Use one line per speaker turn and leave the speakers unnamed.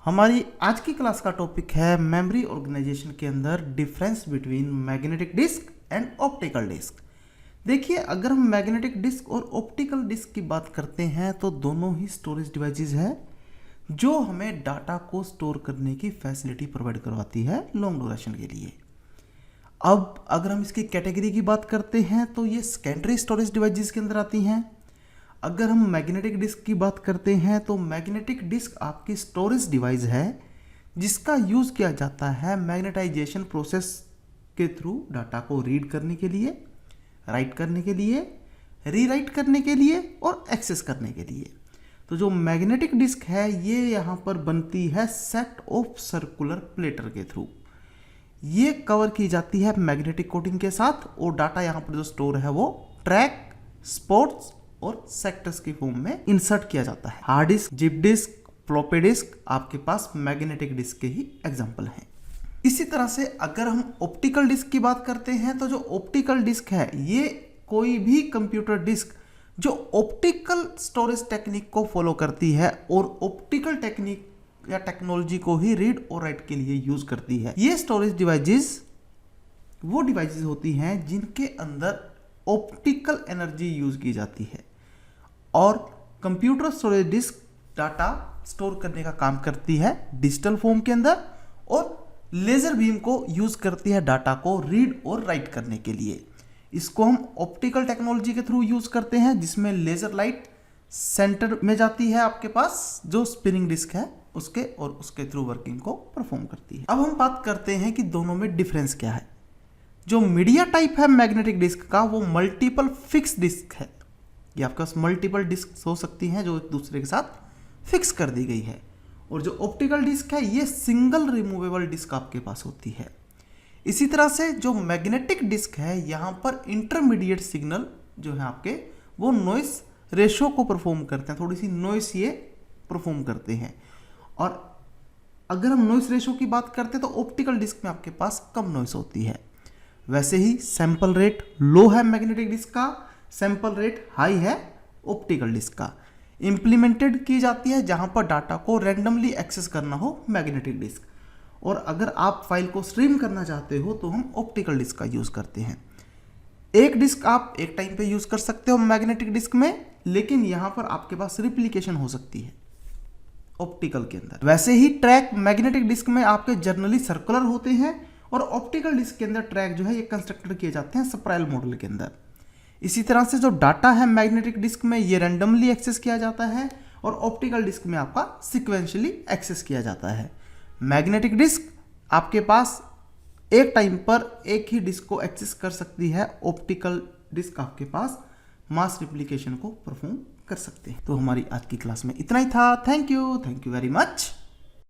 हमारी आज की क्लास का टॉपिक है मेमोरी ऑर्गेनाइजेशन के अंदर difference between magnetic disk and optical disk. देखिए, अगर हम मैग्नेटिक डिस्क और ऑप्टिकल डिस्क की बात करते हैं तो दोनों ही स्टोरेज डिवाइसेस है जो हमें डाटा को स्टोर करने की फैसिलिटी प्रोवाइड करवाती है लॉन्ग ड्यूरेशन के लिए। अब अगर हम इसकी कैटेगरी की बात करते हैं तो ये सेकेंडरी स्टोरेज डिवाइसेस के अंदर आती हैं। अगर हम मैग्नेटिक डिस्क की बात करते हैं तो मैग्नेटिक डिस्क आपकी स्टोरेज डिवाइस है जिसका यूज़ किया जाता है मैग्नेटाइजेशन प्रोसेस के थ्रू डाटा को रीड करने के लिए, राइट करने के लिए, रीराइट करने के लिए और एक्सेस करने के लिए। तो जो मैग्नेटिक डिस्क है ये यहाँ पर बनती है सेट ऑफ सर्कुलर प्लेटर के थ्रू। ये कवर की जाती है मैग्नेटिक कोटिंग के साथ और डाटा यहाँ पर जो स्टोर है वो ट्रैक, स्पॉट्स और सेक्टर्स की फॉर्म में इंसर्ट किया जाता है। Hard disk, zip disk, floppy disk आपके पास मैग्नेटिक डिस्क के ही एग्जांपल हैं। इसी तरह से अगर हम ऑप्टिकल डिस्क की बात करते हैं तो जो ऑप्टिकल डिस्क है ये कोई भी कंप्यूटर डिस्क जो ऑप्टिकल स्टोरेज टेक्निक को फॉलो करती है और ऑप्टिकल टेक्निक या टेक्नोलॉजी को ही रीड और राइट के लिए यूज करती है। ये स्टोरेज डिवाइसेस वो डिवाइसेस होती हैं जिनके अंदर ऑप्टिकल एनर्जी यूज की जाती है और computer storage disk data store करने का काम करती है डिजिटल फॉर्म के अंदर और लेजर बीम को यूज करती है डाटा को रीड और राइट करने के लिए। इसको हम ऑप्टिकल टेक्नोलॉजी के थ्रू यूज करते हैं जिसमें लेजर लाइट सेंटर में जाती है आपके पास जो स्पिनिंग डिस्क है उसके और उसके थ्रू वर्किंग को परफॉर्म करती है। अब हम बात करते हैं कि दोनों में डिफरेंस क्या है। जो मीडिया टाइप है मैग्नेटिक डिस्क का वो मल्टीपल फिक्स डिस्क है। ये आपके पास मल्टीपल डिस्क हो सकती हैं जो एक दूसरे के साथ फिक्स कर दी गई है। और जो ऑप्टिकल डिस्क है ये सिंगल रिमूवेबल डिस्क आपके पास होती है। इसी तरह से जो मैग्नेटिक डिस्क है यहाँ पर इंटरमीडिएट सिग्नल जो है आपके वो नॉइस रेशो को परफॉर्म करते हैं, थोड़ी सी नॉइस ये परफॉर्म करते हैं। और अगर हम नॉइस रेशो की बात करते हैं तो ऑप्टिकल डिस्क में आपके पास कम नॉइस होती है। वैसे ही सैंपल रेट लो है मैग्नेटिक डिस्क का, सैंपल रेट हाई है ऑप्टिकल डिस्क का। इंप्लीमेंटेड की जाती है जहां पर डाटा को रैंडमली एक्सेस करना हो मैग्नेटिक डिस्क, और अगर आप फाइल को स्ट्रीम करना चाहते हो तो हम ऑप्टिकल डिस्क का यूज करते हैं। एक डिस्क आप एक टाइम पे यूज कर सकते हो मैग्नेटिक डिस्क में, लेकिन यहां पर आपके पास रिप्लिकेशन हो सकती है ऑप्टिकल के अंदर। वैसे ही ट्रैक मैग्नेटिक डिस्क में आपके जर्नली सर्कुलर होते हैं और ऑप्टिकल डिस्क के अंदर ट्रैक जो है ये कंस्ट्रक्टेड किए जाते हैं स्पाइरल मॉडल के अंदर। इसी तरह से जो डाटा है मैग्नेटिक डिस्क में ये रैंडमली एक्सेस किया जाता है और ऑप्टिकल डिस्क में आपका सीक्वेंशियली एक्सेस किया जाता है। मैग्नेटिक डिस्क आपके पास एक टाइम पर एक ही डिस्क को एक्सेस कर सकती है, ऑप्टिकल डिस्क आपके पास मास रिप्लिकेशन को परफॉर्म कर सकते हैं। तो हमारी आज की क्लास में इतना ही था। Thank you very much.